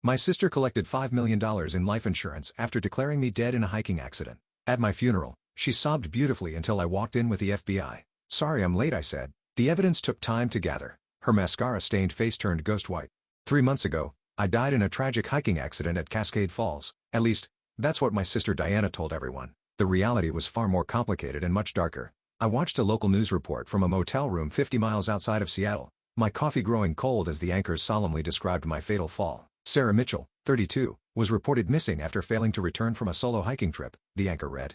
My sister collected $5 million in life insurance after declaring me dead in a hiking accident. At my funeral, she sobbed beautifully until I walked in with the FBI. Sorry I'm late, I said. The evidence took time to gather. Her mascara-stained face turned ghost white. 3 months ago, I died in a tragic hiking accident at Cascade Falls. At least, that's what my sister Diana told everyone. The reality was far more complicated and much darker. I watched a local news report from a motel room 50 miles outside of Seattle, my coffee growing cold as the anchors solemnly described my fatal fall. Sarah Mitchell, 32, was reported missing after failing to return from a solo hiking trip, the anchor read.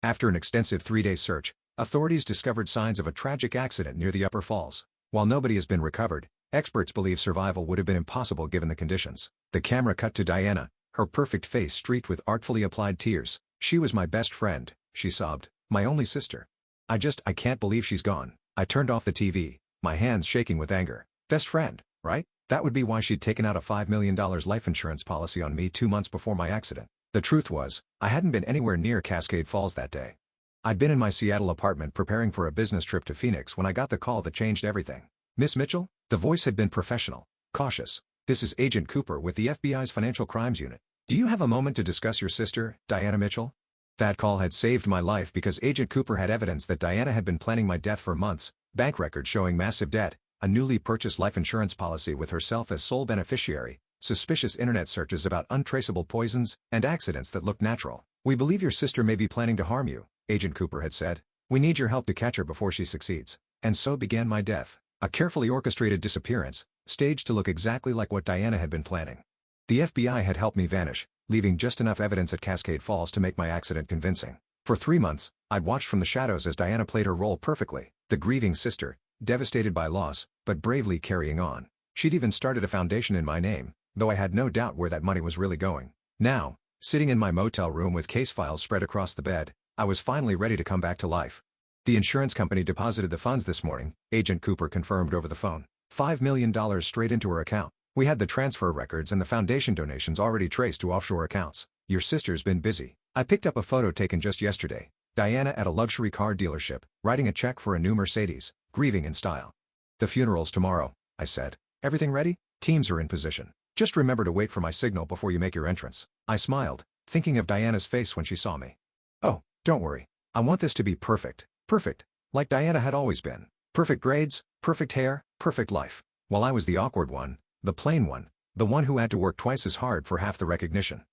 After an extensive 3-day search, authorities discovered signs of a tragic accident near the upper falls. While nobody has been recovered, experts believe survival would have been impossible given the conditions. The camera cut to Diana, her perfect face streaked with artfully applied tears. She was my best friend, she sobbed. My only sister. I can't believe she's gone. I turned off the TV, my hands shaking with anger. Best friend, right? That would be why she'd taken out a $5 million life insurance policy on me 2 months before my accident. The truth was, I hadn't been anywhere near Cascade Falls that day. I'd been in my Seattle apartment preparing for a business trip to Phoenix when I got the call that changed everything. Miss Mitchell? The voice had been professional, cautious. This is Agent Cooper with the FBI's Financial Crimes Unit. Do you have a moment to discuss your sister, Diana Mitchell? That call had saved my life because Agent Cooper had evidence that Diana had been planning my death for months, bank records showing massive debt, a newly purchased life insurance policy with herself as sole beneficiary, suspicious internet searches about untraceable poisons, and accidents that looked natural. We believe your sister may be planning to harm you, Agent Cooper had said. We need your help to catch her before she succeeds. And so began my death. A carefully orchestrated disappearance, staged to look exactly like what Diana had been planning. The FBI had helped me vanish, leaving just enough evidence at Cascade Falls to make my accident convincing. For 3 months, I'd watched from the shadows as Diana played her role perfectly, the grieving sister, devastated by loss, but bravely carrying on. She'd even started a foundation in my name, though I had no doubt where that money was really going. Now, sitting in my motel room with case files spread across the bed, I was finally ready to come back to life. The insurance company deposited the funds this morning, Agent Cooper confirmed over the phone. $5 million straight into her account. We had the transfer records and the foundation donations already traced to offshore accounts. Your sister's been busy. I picked up a photo taken just yesterday. Diana at a luxury car dealership, writing a check for a new Mercedes, grieving in style. The funeral's tomorrow, I said. Everything ready? Teams are in position. Just remember to wait for my signal before you make your entrance. I smiled, thinking of Diana's face when she saw me. Oh, don't worry. I want this to be perfect. Perfect. Like Diana had always been. Perfect grades, perfect hair, perfect life. While I was the awkward one, the plain one, the one who had to work twice as hard for half the recognition.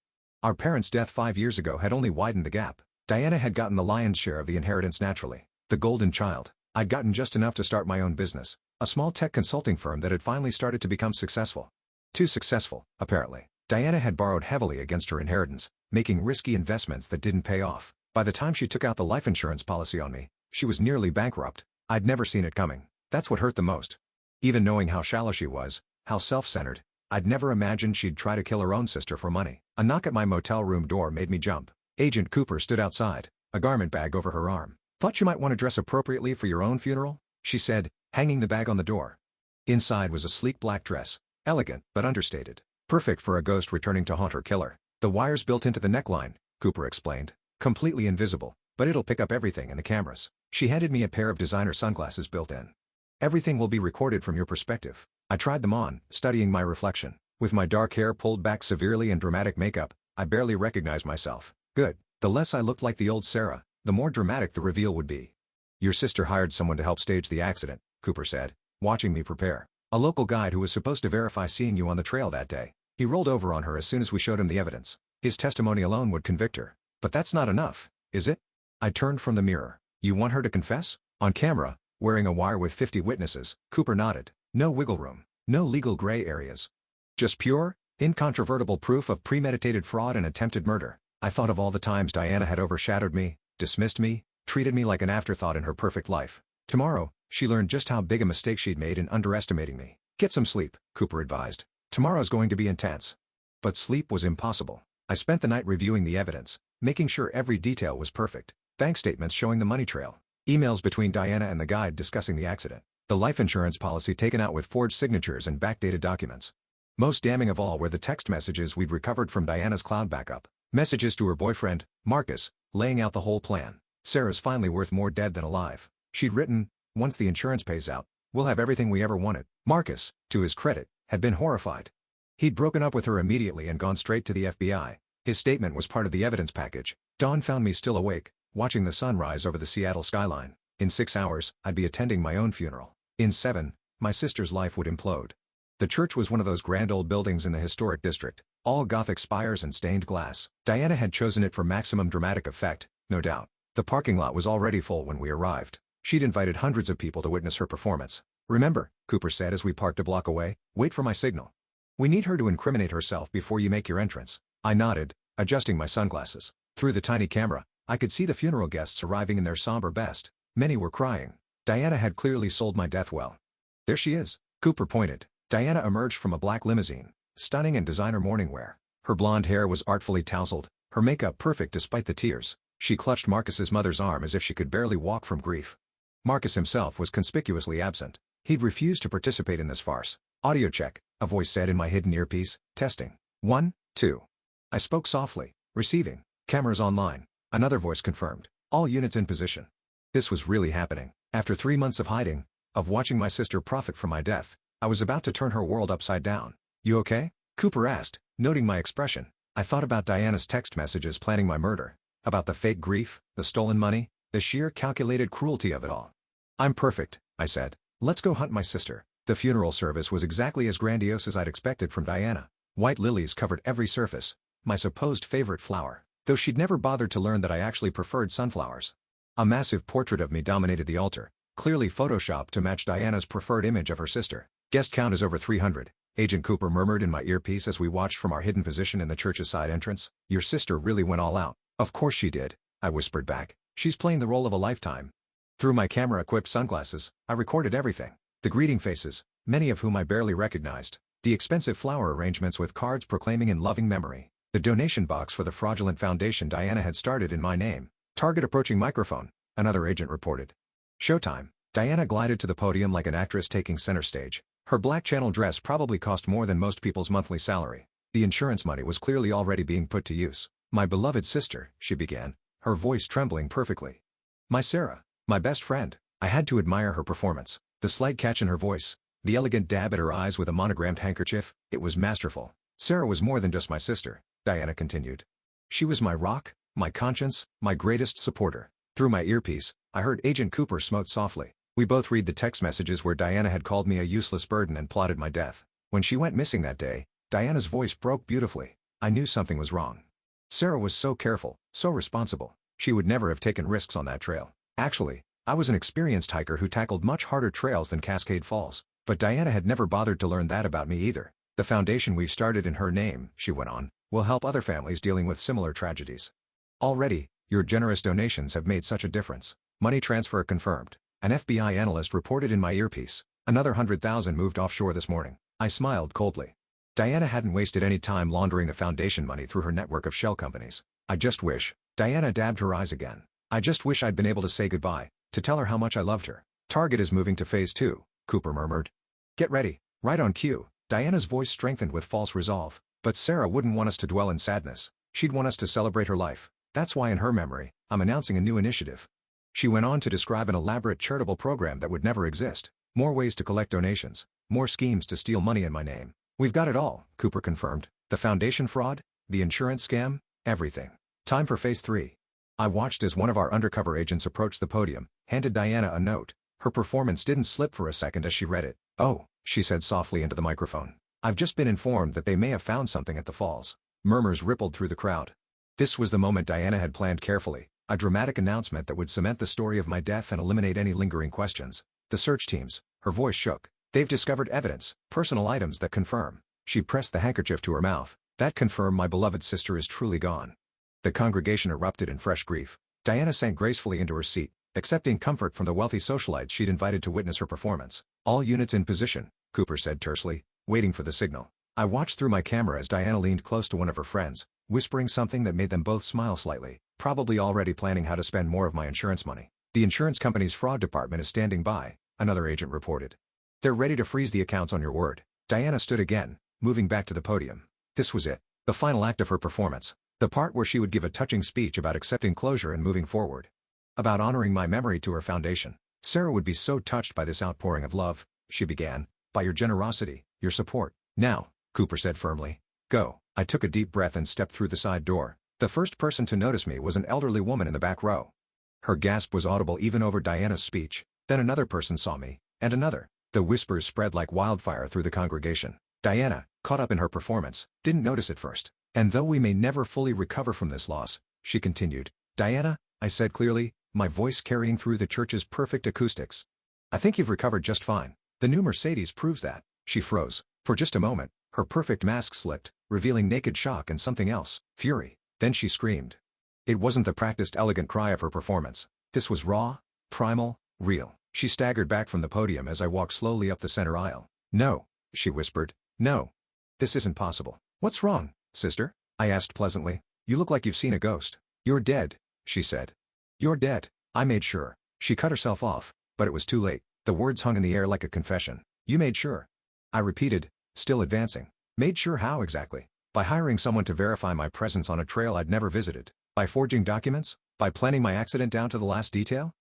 Our parents' death 5 years ago had only widened the gap. Diana had gotten the lion's share of the inheritance naturally. The golden child. I'd gotten just enough to start my own business, a small tech consulting firm that had finally started to become successful. Too successful, apparently. Diana had borrowed heavily against her inheritance, making risky investments that didn't pay off. By the time she took out the life insurance policy on me, she was nearly bankrupt. I'd never seen it coming. That's what hurt the most. Even knowing how shallow she was, how self-centered, I'd never imagined she'd try to kill her own sister for money. A knock at my motel room door made me jump. Agent Cooper stood outside, a garment bag over her arm. Thought you might want to dress appropriately for your own funeral, she said, hanging the bag on the door. Inside was a sleek black dress, elegant but understated. Perfect for a ghost returning to haunt her killer. The wires built into the neckline, Cooper explained. Completely invisible, but it'll pick up everything in the cameras. She handed me a pair of designer sunglasses built in. Everything will be recorded from your perspective. I tried them on, studying my reflection. With my dark hair pulled back severely and dramatic makeup, I barely recognized myself. Good. The less I looked like the old Sarah, the more dramatic the reveal would be. Your sister hired someone to help stage the accident, Cooper said, watching me prepare. A local guide who was supposed to verify seeing you on the trail that day. He rolled over on her as soon as we showed him the evidence. His testimony alone would convict her. But that's not enough, is it? I turned from the mirror. You want her to confess? On camera, wearing a wire with 50 witnesses, Cooper nodded. No wiggle room. No legal gray areas. Just pure, incontrovertible proof of premeditated fraud and attempted murder. I thought of all the times Diana had overshadowed me, dismissed me, treated me like an afterthought in her perfect life. Tomorrow, she learned just how big a mistake she'd made in underestimating me. Get some sleep, Cooper advised. Tomorrow's going to be intense. But sleep was impossible. I spent the night reviewing the evidence, making sure every detail was perfect. Bank statements showing the money trail. Emails between Diana and the guide discussing the accident. The life insurance policy taken out with forged signatures and backdated documents. Most damning of all were the text messages we'd recovered from Diana's cloud backup. Messages to her boyfriend, Marcus, laying out the whole plan. Sarah's finally worth more dead than alive. She'd written, once the insurance pays out, we'll have everything we ever wanted. Marcus, to his credit, had been horrified. He'd broken up with her immediately and gone straight to the FBI. His statement was part of the evidence package. Dawn found me still awake, watching the sun rise over the Seattle skyline. In 6 hours, I'd be attending my own funeral. In 7, my sister's life would implode. The church was one of those grand old buildings in the historic district, all Gothic spires and stained glass. Diana had chosen it for maximum dramatic effect, no doubt. The parking lot was already full when we arrived. She'd invited hundreds of people to witness her performance. "Remember," Cooper said as we parked a block away, "wait for my signal. We need her to incriminate herself before you make your entrance." I nodded, adjusting my sunglasses. Through the tiny camera, I could see the funeral guests arriving in their somber best. Many were crying. Diana had clearly sold my death well. "There she is," Cooper pointed. Diana emerged from a black limousine, stunning in designer morning wear. Her blonde hair was artfully tousled, her makeup perfect despite the tears. She clutched Marcus's mother's arm as if she could barely walk from grief. Marcus himself was conspicuously absent. He'd refused to participate in this farce. "Audio check," a voice said in my hidden earpiece. "Testing. 1, 2. I spoke softly. "Receiving. Cameras online." Another voice confirmed. "All units in position." This was really happening. After 3 months of hiding, of watching my sister profit from my death, I was about to turn her world upside down. "You okay?" Cooper asked, noting my expression. I thought about Diana's text messages planning my murder. About the fake grief, the stolen money, the sheer calculated cruelty of it all. "I'm perfect," I said. "Let's go hunt my sister." The funeral service was exactly as grandiose as I'd expected from Diana. White lilies covered every surface, my supposed favorite flower, though she'd never bothered to learn that I actually preferred sunflowers. A massive portrait of me dominated the altar, clearly photoshopped to match Diana's preferred image of her sister. "Guest count is over 300, Agent Cooper murmured in my earpiece as we watched from our hidden position in the church's side entrance. "Your sister really went all out." "Of course she did," I whispered back. "She's playing the role of a lifetime." Through my camera-equipped sunglasses, I recorded everything. The greeting faces, many of whom I barely recognized. The expensive flower arrangements with cards proclaiming in loving memory. The donation box for the fraudulent foundation Diana had started in my name. "Target approaching microphone," another agent reported. "Showtime." Diana glided to the podium like an actress taking center stage. Her black channel dress probably cost more than most people's monthly salary. The insurance money was clearly already being put to use. "My beloved sister," she began, her voice trembling perfectly. "My Sarah. My best friend." I had to admire her performance. The slight catch in her voice, the elegant dab at her eyes with a monogrammed handkerchief, it was masterful. "Sarah was more than just my sister," Diana continued. "She was my rock, my conscience, my greatest supporter." Through my earpiece, I heard Agent Cooper smote softly. We both read the text messages where Diana had called me a useless burden and plotted my death. When she went missing that day, Diana's voice broke beautifully. I knew something was wrong. Sarah was so careful, so responsible. She would never have taken risks on that trail. Actually, I was an experienced hiker who tackled much harder trails than Cascade Falls. But Diana had never bothered to learn that about me either. "The foundation we've started in her name," she went on, "will help other families dealing with similar tragedies. Already, your generous donations have made such a difference." Money transfer confirmed. An FBI analyst reported in my earpiece. "Another 100,000 moved offshore this morning." I smiled coldly. Diana hadn't wasted any time laundering the foundation money through her network of shell companies. I just wish. Diana dabbed her eyes again. "I just wish I'd been able to say goodbye, to tell her how much I loved her." "Target is moving to phase 2, Cooper murmured. "Get ready." Right on cue, Diana's voice strengthened with false resolve. "But Sarah wouldn't want us to dwell in sadness. She'd want us to celebrate her life. That's why in her memory, I'm announcing a new initiative." She went on to describe an elaborate charitable program that would never exist. More ways to collect donations. More schemes to steal money in my name. "We've got it all," Cooper confirmed. "The foundation fraud, the insurance scam, everything. Time for phase 3. I watched as one of our undercover agents approached the podium, handed Diana a note. Her performance didn't slip for a second as she read it. "Oh," she said softly into the microphone. "I've just been informed that they may have found something at the falls." Murmurs rippled through the crowd. This was the moment Diana had planned carefully, a dramatic announcement that would cement the story of my death and eliminate any lingering questions. "The search teams," her voice shook. "They've discovered evidence, personal items that confirm." She pressed the handkerchief to her mouth. "That confirm my beloved sister is truly gone." The congregation erupted in fresh grief. Diana sank gracefully into her seat, accepting comfort from the wealthy socialites she'd invited to witness her performance. "All units in position," Cooper said tersely, waiting for the signal. I watched through my camera as Diana leaned close to one of her friends, whispering something that made them both smile slightly, probably already planning how to spend more of my insurance money. "The insurance company's fraud department is standing by," another agent reported. "They're ready to freeze the accounts on your word." Diana stood again, moving back to the podium. This was it, the final act of her performance. The part where she would give a touching speech about accepting closure and moving forward. About honoring my memory to her foundation. "Sarah would be so touched by this outpouring of love," she began, "by your generosity, your support. Now, Cooper said firmly. Go. I took a deep breath and stepped through the side door. The first person to notice me was an elderly woman in the back row. Her gasp was audible even over Diana's speech. Then another person saw me, and another. The whispers spread like wildfire through the congregation. Diana, caught up in her performance, didn't notice at first. And though we may never fully recover from this loss, she continued. Diana, I said clearly, my voice carrying through the church's perfect acoustics. I think you've recovered just fine. The new Mercedes proves that. She froze. For just a moment, her perfect mask slipped, revealing naked shock and something else, fury. Then she screamed. It wasn't the practiced elegant cry of her performance. This was raw, primal, real. She staggered back from the podium as I walked slowly up the center aisle. No, she whispered. No. This isn't possible. What's wrong, sister? I asked pleasantly. You look like you've seen a ghost. You're dead, she said. You're dead. I made sure. She cut herself off, but it was too late. The words hung in the air like a confession. You made sure. I repeated, still advancing. Made sure how exactly? By hiring someone to verify my presence on a trail I'd never visited. By forging documents? By planning my accident down to the last detail?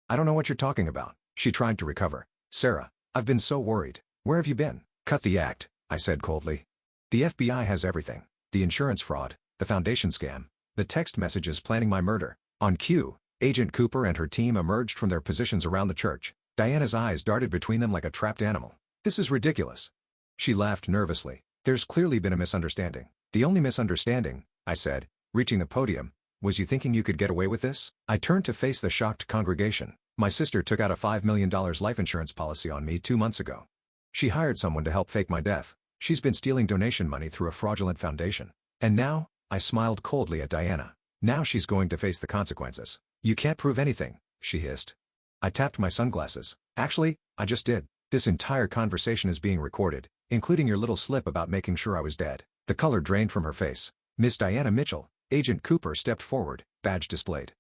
I don't know what you're talking about. She tried to recover. Sarah, I've been so worried. Where have you been? Cut the act, I said coldly. The FBI has everything. The insurance fraud, the foundation scam, the text messages planning my murder. On cue, Agent Cooper and her team emerged from their positions around the church. Diana's eyes darted between them like a trapped animal. This is ridiculous. She laughed nervously. There's clearly been a misunderstanding. The only misunderstanding, I said, reaching the podium, was you thinking you could get away with this? I turned to face the shocked congregation. My sister took out a $5 million life insurance policy on me 2 months ago. She hired someone to help fake my death. She's been stealing donation money through a fraudulent foundation. And now, I smiled coldly at Diana. Now she's going to face the consequences. You can't prove anything, she hissed. I tapped my sunglasses. Actually, I just did. This entire conversation is being recorded, including your little slip about making sure I was dead. The color drained from her face. Miss Diana Mitchell, Agent Cooper stepped forward, badge displayed.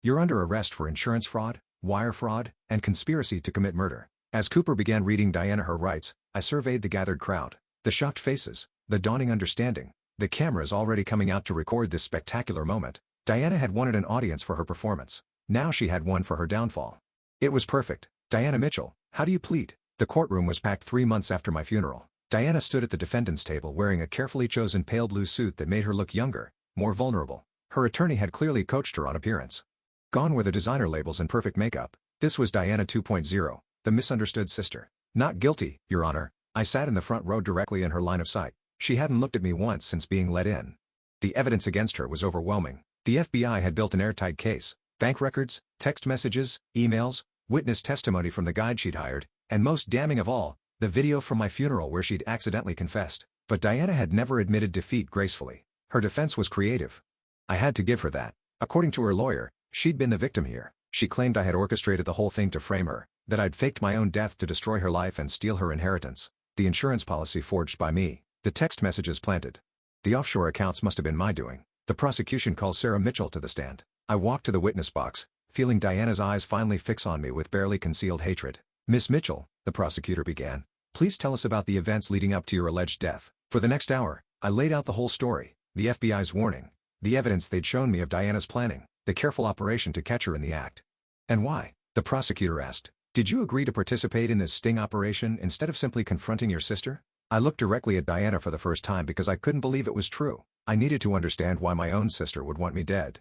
You're under arrest for insurance fraud, wire fraud, and conspiracy to commit murder. As Cooper began reading Diana her rights, I surveyed the gathered crowd. The shocked faces, the dawning understanding. The cameras already coming out to record this spectacular moment. Diana had wanted an audience for her performance. Now she had one for her downfall. It was perfect. Diana Mitchell, how do you plead? The courtroom was packed 3 months after my funeral. Diana stood at the defendant's table wearing a carefully chosen pale blue suit that made her look younger, more vulnerable. Her attorney had clearly coached her on appearance. Gone were the designer labels and perfect makeup. This was Diana 2.0, the misunderstood sister. Not guilty, Your Honor. I sat in the front row directly in her line of sight. She hadn't looked at me once since being let in. The evidence against her was overwhelming. The FBI had built an airtight case. Bank records, text messages, emails, witness testimony from the guide she'd hired, and most damning of all, the video from my funeral where she'd accidentally confessed. But Diana had never admitted defeat gracefully. Her defense was creative. I had to give her that. According to her lawyer, she'd been the victim here. She claimed I had orchestrated the whole thing to frame her, that I'd faked my own death to destroy her life and steal her inheritance. The insurance policy forged by me. The text messages planted. The offshore accounts must have been my doing. The prosecution called Sarah Mitchell to the stand. I walked to the witness box, feeling Diana's eyes finally fix on me with barely concealed hatred. Miss Mitchell, the prosecutor began, please tell us about the events leading up to your alleged death. For the next hour, I laid out the whole story, the FBI's warning, the evidence they'd shown me of Diana's planning, the careful operation to catch her in the act. And why? The prosecutor asked. Did you agree to participate in this sting operation instead of simply confronting your sister? I looked directly at Diana for the first time because I couldn't believe it was true. I needed to understand why my own sister would want me dead.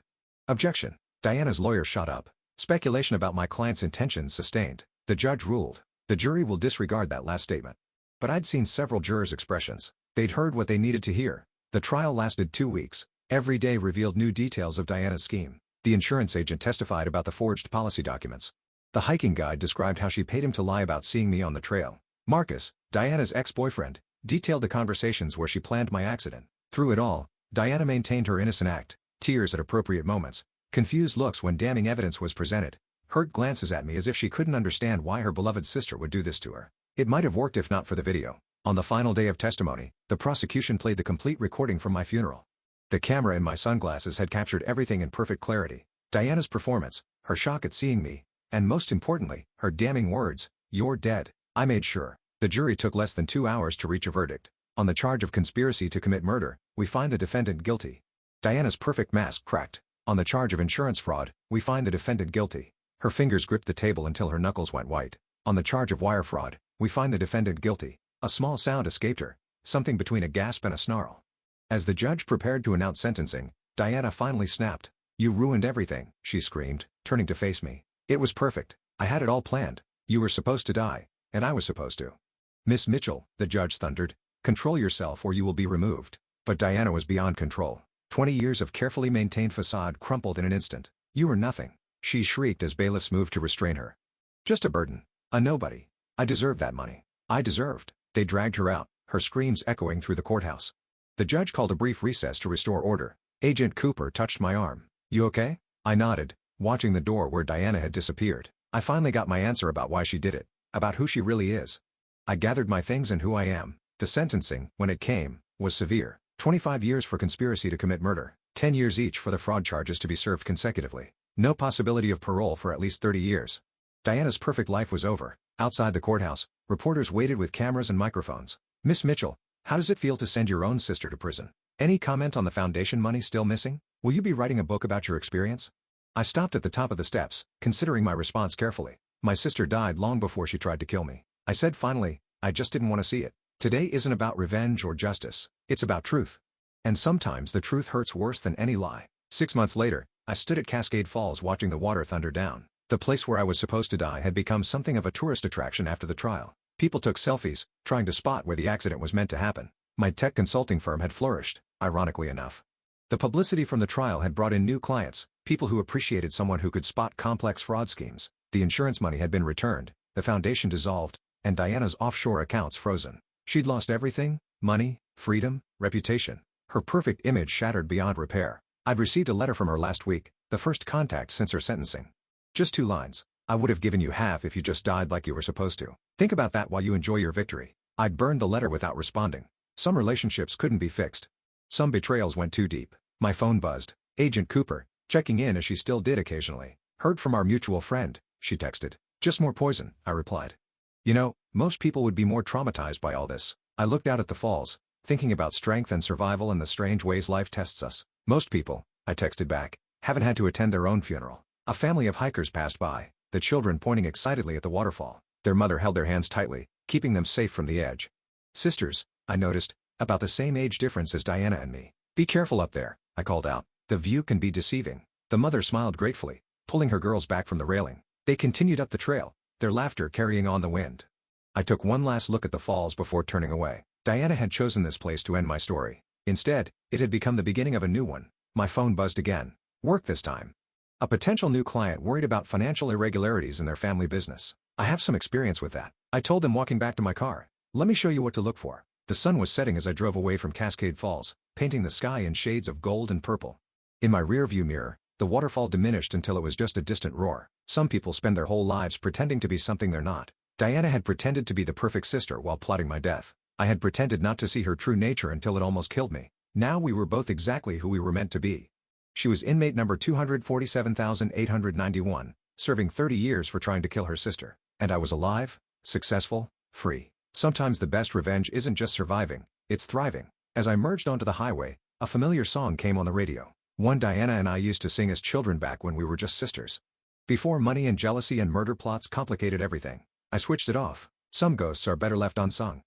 Objection. Diana's lawyer shot up. Speculation about my client's intentions sustained. The judge ruled. The jury will disregard that last statement. But I'd seen several jurors' expressions. They'd heard what they needed to hear. The trial lasted 2 weeks. Every day revealed new details of Diana's scheme. The insurance agent testified about the forged policy documents. The hiking guide described how she paid him to lie about seeing me on the trail. Marcus, Diana's ex-boyfriend, detailed the conversations where she planned my accident. Through it all, Diana maintained her innocent act, tears at appropriate moments, confused looks when damning evidence was presented, hurt glances at me as if she couldn't understand why her beloved sister would do this to her. It might have worked if not for the video. On the final day of testimony, the prosecution played the complete recording from my funeral. The camera in my sunglasses had captured everything in perfect clarity. Diana's performance, her shock at seeing me, and most importantly, her damning words, "You're dead." I made sure. The jury took less than 2 hours to reach a verdict. On the charge of conspiracy to commit murder, we find the defendant guilty. Diana's perfect mask cracked. On the charge of insurance fraud, we find the defendant guilty. Her fingers gripped the table until her knuckles went white. On the charge of wire fraud, we find the defendant guilty. A small sound escaped her. something between a gasp and a snarl. As the judge prepared to announce sentencing, Diana finally snapped. "You ruined everything," she screamed, turning to face me. "It was perfect. I had it all planned. You were supposed to die, and I was supposed to." "Miss Mitchell," the judge thundered, "control yourself or you will be removed." But Diana was beyond control. 20 years of carefully maintained facade crumpled in an instant. "You are nothing," she shrieked as bailiffs moved to restrain her. "Just a burden. A nobody. I deserved that money. I deserved." They dragged her out, her screams echoing through the courthouse. The judge called a brief recess to restore order. Agent Cooper touched my arm. "You okay?" I nodded, watching the door where Diana had disappeared. I finally got my answer about why she did it, about who she really is. I gathered my things and who I am. The sentencing, when it came, was severe. 25 years for conspiracy to commit murder, 10 years each for the fraud charges to be served consecutively. No possibility of parole for at least 30 years. Diana's perfect life was over. Outside the courthouse, reporters waited with cameras and microphones. "Miss Mitchell, how does it feel to send your own sister to prison? Any comment on the foundation money still missing? Will you be writing a book about your experience?" I stopped at the top of the steps, considering my response carefully. "My sister died long before she tried to kill me," I said finally. "I just didn't want to see it. Today isn't about revenge or justice. It's about truth. And sometimes the truth hurts worse than any lie." 6 months later, I stood at Cascade Falls watching the water thunder down. The place where I was supposed to die had become something of a tourist attraction after the trial. People took selfies, trying to spot where the accident was meant to happen. My tech consulting firm had flourished, ironically enough. The publicity from the trial had brought in new clients, people who appreciated someone who could spot complex fraud schemes. The insurance money had been returned, the foundation dissolved, and Diana's offshore accounts frozen. She'd lost everything: money, freedom, reputation. Her perfect image shattered beyond repair. I'd received a letter from her last week, the first contact since her sentencing. Just 2 lines. "I would have given you half if you just died like you were supposed to. Think about that while you enjoy your victory." I'd burned the letter without responding. Some relationships couldn't be fixed. Some betrayals went too deep. My phone buzzed. Agent Cooper, checking in as she still did occasionally. "Heard from our mutual friend," she texted. "Just more poison," I replied. You know, most people would be more traumatized by all this. I looked out at the falls, thinking about strength and survival and the strange ways life tests us. "Most people," I texted back, "haven't had to attend their own funeral." A family of hikers passed by, the children pointing excitedly at the waterfall. Their mother held their hands tightly, keeping them safe from the edge. "Sisters," I noticed, about the same age difference as Diana and me. "Be careful up there," I called out. "The view can be deceiving." The mother smiled gratefully, pulling her girls back from the railing. They continued up the trail, their laughter carrying on the wind. I took one last look at the falls before turning away. Diana had chosen this place to end my story. Instead, it had become the beginning of a new one. My phone buzzed again. Work this time. A potential new client worried about financial irregularities in their family business. "I have some experience with that," I told them walking back to my car. "Let me show you what to look for." The sun was setting as I drove away from Cascade Falls, painting the sky in shades of gold and purple. In my rearview mirror, the waterfall diminished until it was just a distant roar. Some people spend their whole lives pretending to be something they're not. Diana had pretended to be the perfect sister while plotting my death. I had pretended not to see her true nature until it almost killed me. Now we were both exactly who we were meant to be. She was inmate number 247,891, serving 30 years for trying to kill her sister. And I was alive, successful, free. Sometimes the best revenge isn't just surviving, it's thriving. As I merged onto the highway, a familiar song came on the radio. One Diana and I used to sing as children back when we were just sisters. Before money and jealousy and murder plots complicated everything. I switched it off. Some ghosts are better left unsung.